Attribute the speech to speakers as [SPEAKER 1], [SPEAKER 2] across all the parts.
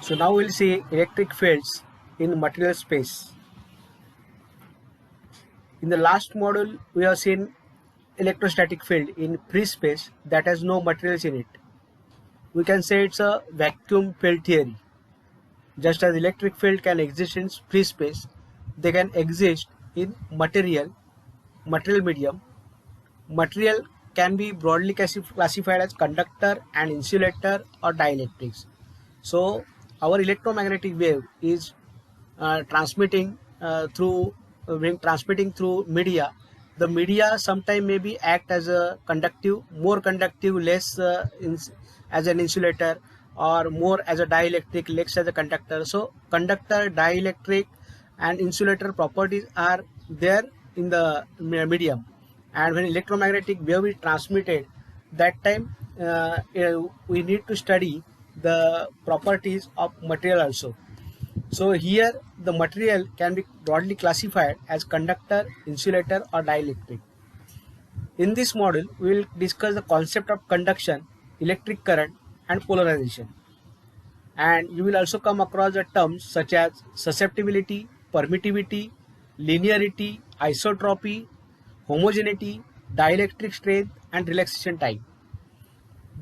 [SPEAKER 1] So now we'll see electric fields in material space. In the last module, we have seen electrostatic field in free space that has no materials in it. We can say it's a vacuum field theory. Just as electric field can exist in free space, they can exist in material medium. Material can be broadly classified as conductor and insulator or dielectrics. So our electromagnetic wave is transmitting when transmitting through media. The media sometimes maybe act as a conductive, more conductive, less as an insulator, or more as a dielectric, less as a conductor. So conductor, dielectric and insulator properties are there in the medium, and when electromagnetic wave is transmitted, that time we need to study the properties of material also. So here the material can be broadly classified as conductor, insulator or dielectric. In this module, we will discuss the concept of conduction, electric current and polarization. And you will also come across the terms such as susceptibility, permittivity, linearity, isotropy, homogeneity, dielectric strength and relaxation time.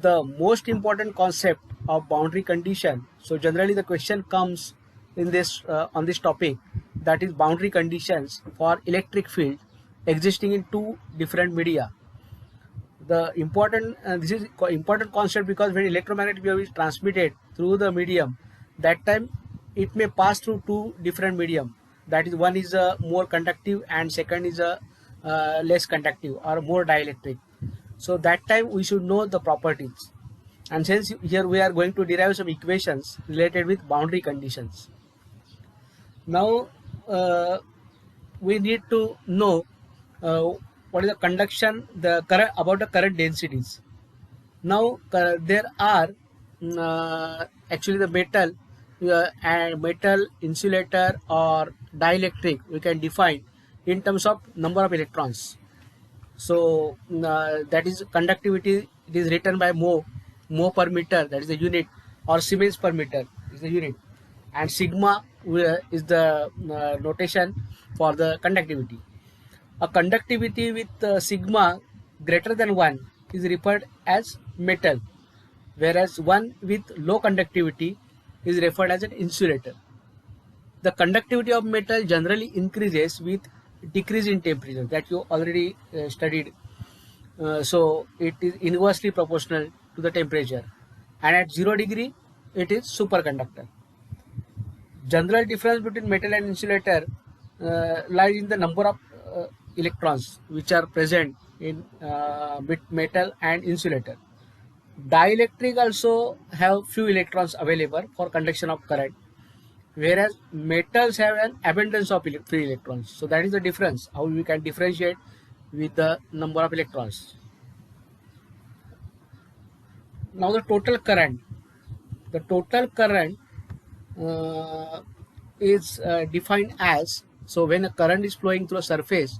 [SPEAKER 1] The most important concept of boundary condition. So generally the question comes in this on this topic, that is boundary conditions for electric field existing in two different media. The important this is important concept because when electromagnetic wave is transmitted through the medium, that time it may pass through two different medium. That is, one is a more conductive and second is a less conductive or more dielectric. So that time we should know the properties. And since here we are going to derive some equations related with boundary conditions. Now we need to know what is the conduction, the current, about the current densities. Now there are actually the metal and metal, insulator or dielectric we can define in terms of number of electrons. So that is conductivity, it is written by mho per meter, that is the unit, or Siemens per meter is the unit, and sigma is the notation for the conductivity. A conductivity with sigma greater than 1 is referred as metal, whereas one with low conductivity is referred as an insulator. The conductivity of metal generally increases with decrease in temperature, that you already studied. So it is inversely proportional to the temperature, and at 0 degree it is superconductor. General difference between metal and insulator lies in the number of electrons which are present in metal and insulator. Dielectric also have few electrons available for conduction of current, whereas metals have an abundance of free electrons. So that is the difference, how we can differentiate with the number of electrons. Now the total current. The total current is defined as, so when a current is flowing through a surface,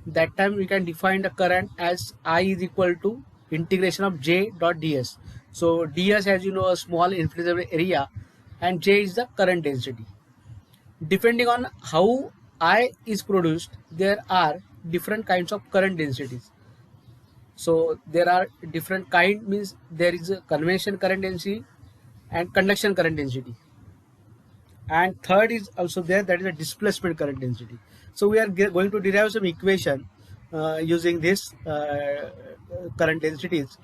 [SPEAKER 1] that time we can define the current as I is equal to integration of J dot ds. So ds, as you know, a small inflatable area, and J is the current density. Depending on how I is produced, there are different kinds of current densities. So there are different kind, means there is a convention current density and conduction current density, and third is also there, that is a displacement current density. So we are going to derive some equation using this current densities.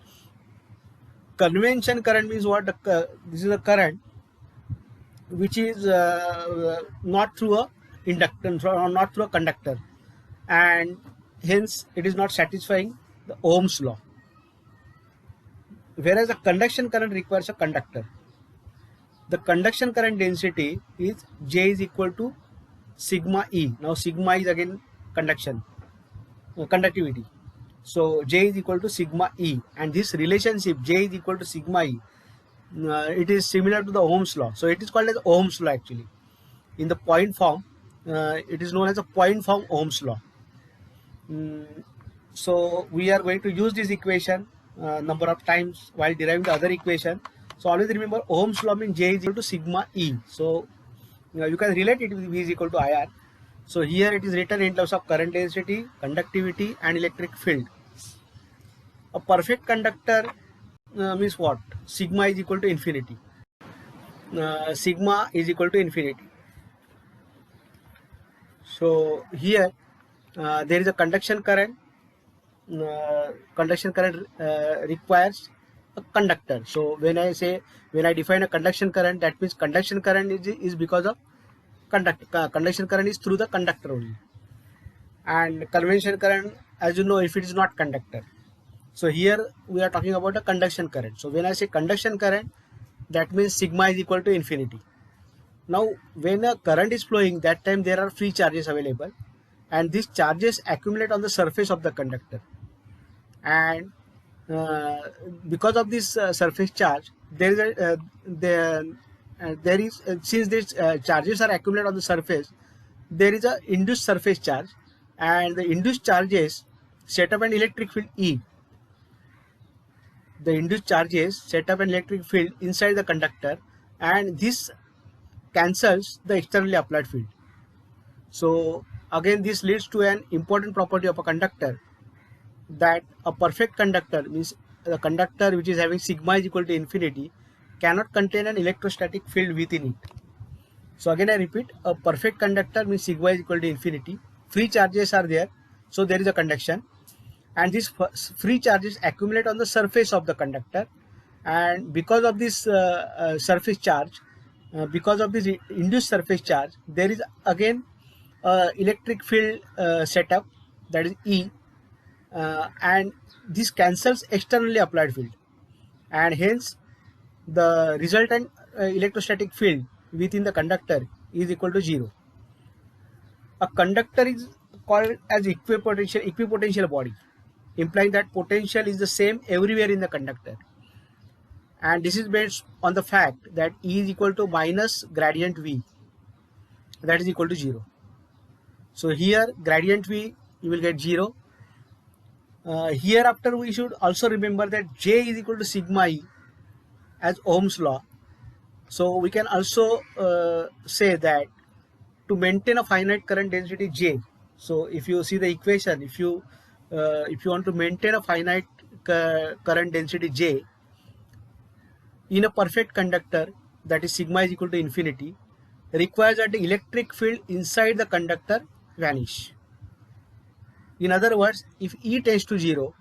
[SPEAKER 1] Convention current means what? This is a current which is not through a inductance or not through a conductor, and hence it is not satisfying the Ohm's law, whereas a conduction current requires a conductor. The conduction current density is J is equal to sigma E. Now sigma is again conductivity. So J is equal to sigma E, and this relationship J is equal to sigma E, it is similar to the Ohm's law. So it is called as Ohm's law actually. In the point form, it is known as a point form Ohm's law. So we are going to use this equation number of times while deriving the other equation. So always remember Ohm's law means J is equal to sigma E. So you can relate it with V is equal to IR. So here it is written in terms of current density, conductivity and electric field. A perfect conductor means what? Sigma is equal to infinity. Sigma is equal to infinity. So here there is a conduction current. Conduction current requires a conductor. So when I define a conduction current, that means conduction current is because of conduction current is through the conductor only, and convention current, as you know, if it is not conductor. So here we are talking about a conduction current. So when I say conduction current, that means sigma is equal to infinity. Now when a current is flowing, that time there are free charges available, and these charges accumulate on the surface of the conductor, and because of this surface charge, there is there is since these charges are accumulated on the surface, there is a induced surface charge, and the induced charges set up an electric field E. The induced charges set up an electric field inside the conductor, and this cancels the externally applied field. So again, this leads to an important property of a conductor, that a perfect conductor means the conductor which is having sigma is equal to infinity cannot contain an electrostatic field within it. So again I repeat, a perfect conductor means sigma is equal to infinity, free charges are there, so there is a conduction, and these free charges accumulate on the surface of the conductor, and because of this surface charge, because of this induced surface charge, there is again electric field setup, that is E, and this cancels externally applied field, and hence the resultant electrostatic field within the conductor is equal to 0. A conductor is called as equipotential body, implying that potential is the same everywhere in the conductor, and this is based on the fact that E is equal to minus gradient V, that is equal to 0. So here gradient V you will get 0. Hereafter we should also remember that J is equal to sigma E as Ohm's law. So we can also say that to maintain a finite current density J, so if you see the equation, if you want to maintain a finite current density J in a perfect conductor, that is sigma is equal to infinity, requires that the electric field inside the conductor vanish. In other words, if E tends to 0,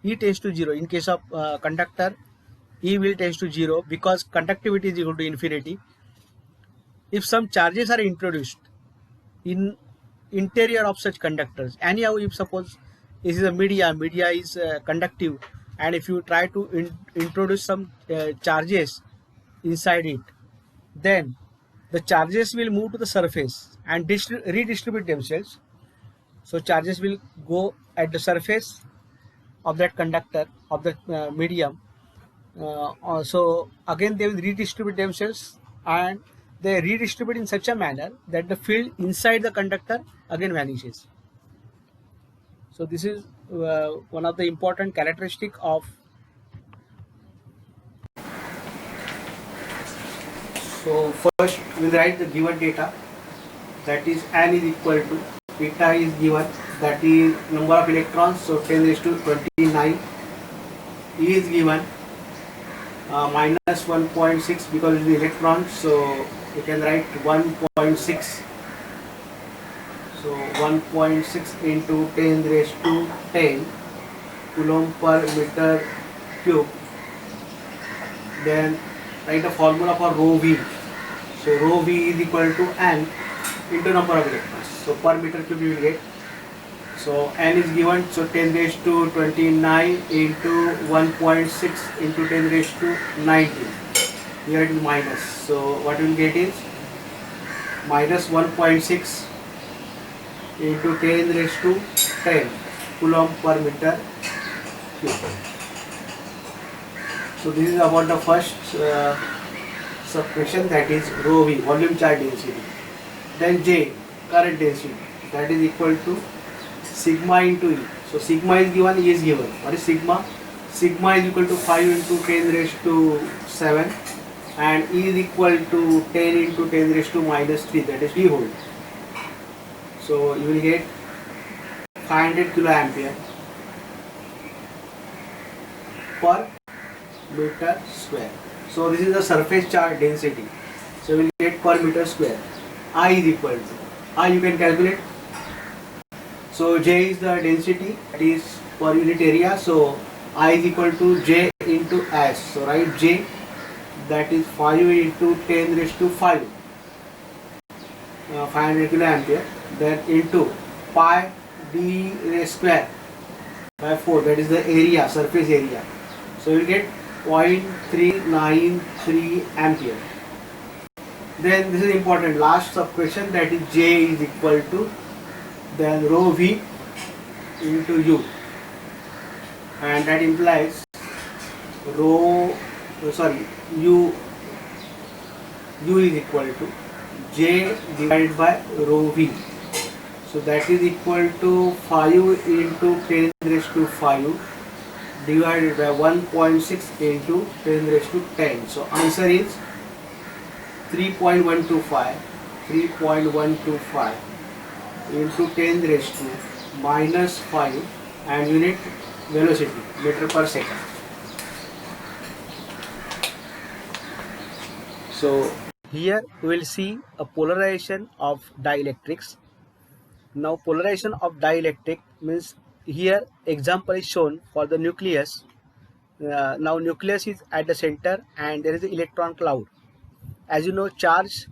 [SPEAKER 1] in case of conductor, E will tends to 0 because conductivity is equal to infinity. If some charges are introduced in interior of such conductors, anyhow, if suppose this is a media is conductive, and if you try to introduce some charges inside it, then the charges will move to the surface and redistribute themselves. So charges will go at the surface of that conductor, of that medium. So again they will redistribute themselves, and they redistribute in such a manner that the field inside the conductor again vanishes. So this is one of the important characteristic of. So first we'll write the given data, that is n is equal to, eta is given, that is number of electrons, so 10 raised to 29. E is given, minus 1.6 because it is the electrons, so you can write 1.6. So 1.6 into 10 raised to 10 coulomb per meter cube. Then write the formula for rho v. So rho v is equal to n into number of electrons. So per meter cube you will get. So n is given, so 10 raised to 29 into 1.6 into 10 raised to 19. Here it is minus. So what you will get is minus 1.6 into 10 raised to 10 coulomb per meter cube. So this is about the first subtraction, that is rho v, volume charge density. Then J, current density, that is equal to sigma into E. So sigma is given, E is given. What is sigma? sigma is equal to 5 into 10 raised to 7 and E is equal to 10 into 10 raised to minus 3, that is V volt. So you will get 500 kiloampere per meter square. So this is the surface charge density. So we will get per meter square. I is equal to, I you can calculate. So J is the density, that is per unit area. So I is equal to J into S. So write J, that is 5 into 10 raised to 5, 500 kiloampere, then into pi d raised square by 4, that is the area, surface area. So you will get 0.393 ampere. Then this is important, last sub question, that is J is equal to then rho V into U, and that implies U is equal to J divided by rho V. So that is equal to 5 into 10 raised to 5 divided by 1.6 into 10 raised to 10. So answer is 3.125 into 10 raised to minus 5 and unit velocity meter per second. So here we will see a polarization of dielectrics. Now polarization of dielectric means here example is shown for the nucleus. Now nucleus is at the center and there is an electron cloud. As you know, charge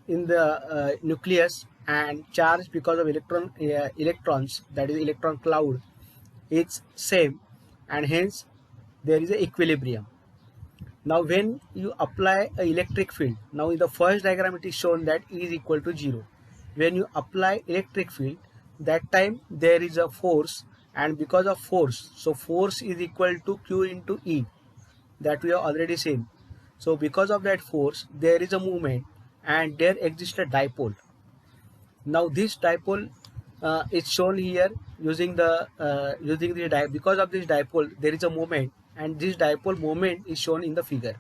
[SPEAKER 1] in the nucleus and charge because of electrons, that is electron cloud, is same, and hence there is an equilibrium. Now when you apply an electric field, now in the first diagram it is shown that E is equal to 0. When you apply electric field, that time there is a force, and because of force, so force is equal to Q into E, that we have already seen. So because of that force there is a movement and there exists a dipole. Now this dipole is shown here using the because of this dipole there is a moment, and this dipole moment is shown in the figure.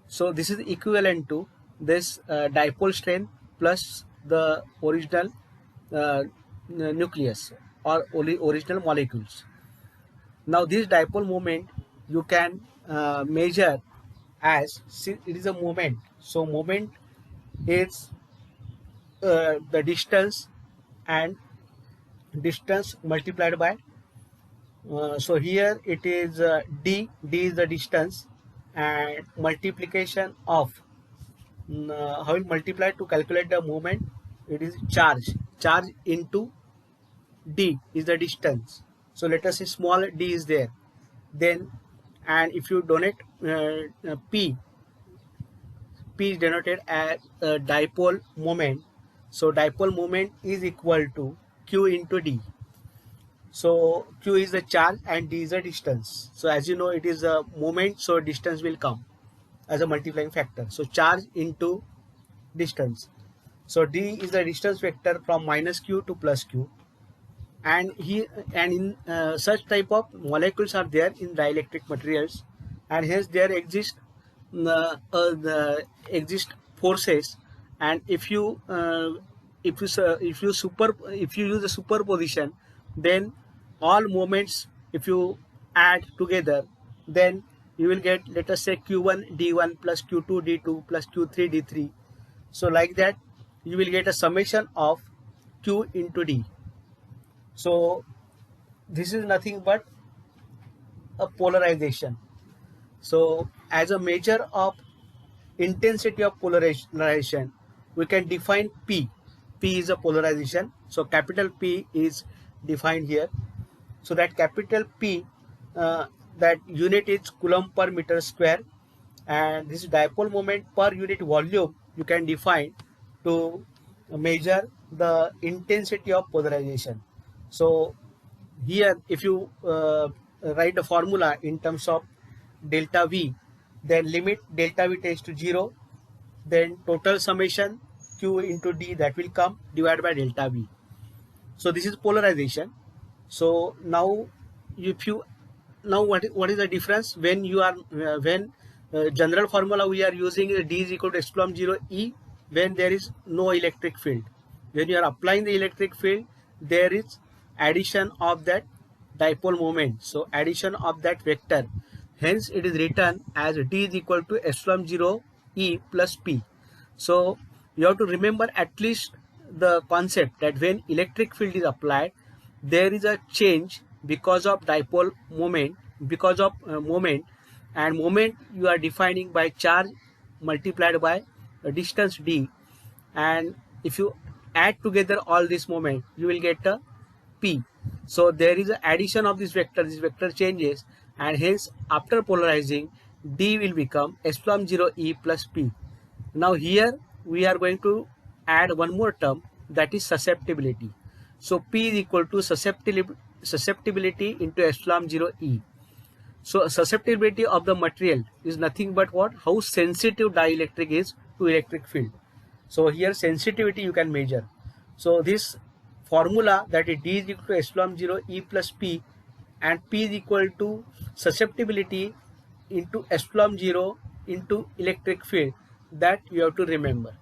[SPEAKER 1] So this is equivalent to this dipole strength plus the original nucleus or original molecules. Now this dipole moment you can measure as, see, it is a moment. So moment is the distance and distance multiplied by so here it is d is the distance, and multiplication of how it multiply to calculate the moment, it is charge into d is the distance. So let us say small d is there, then, and if you donate p is denoted as dipole moment. So dipole moment is equal to q into d. So q is the charge and d is the distance. So as you know, it is a moment, so distance will come as a multiplying factor. So charge into distance. So d is the distance vector from minus q to plus q, and in such type of molecules are there in dielectric materials, and hence there exist forces, and if you use a superposition, then all moments if you add together, then you will get, let us say, q1 d1 plus q2 d2 plus q3 d3. So like that you will get a summation of q into d. So this is nothing but a polarization. So as a measure of intensity of polarization, we can define P. P is a polarization. So capital P is defined here. So that capital P, that unit is coulomb per meter square, and this dipole moment per unit volume you can define to measure the intensity of polarization. So here if you write the formula in terms of delta V, then limit delta V tends to 0, then total summation Q into D, that will come divided by delta V. So this is polarization. So now if you now what is the difference when you are when general formula we are using D is equal to epsilon 0 E when there is no electric field. When you are applying the electric field, there is addition of that dipole moment, so addition of that vector, hence it is written as D is equal to epsilon 0 E plus P. So you have to remember at least the concept that when electric field is applied, there is a change because of dipole moment, because of moment, and moment you are defining by charge multiplied by a distance d, and if you add together all this moment you will get a p. So there is an addition of this vector changes, and hence after polarizing d will become epsilon 0 E plus p. Now here we are going to add one more term, that is susceptibility. So P is equal to susceptibility into epsilon 0 E. So susceptibility of the material is nothing but what? How sensitive dielectric is to electric field. So here sensitivity you can measure. So this formula, that is D is equal to epsilon 0 E plus P, and P is equal to susceptibility into epsilon 0 into electric field, that you have to remember.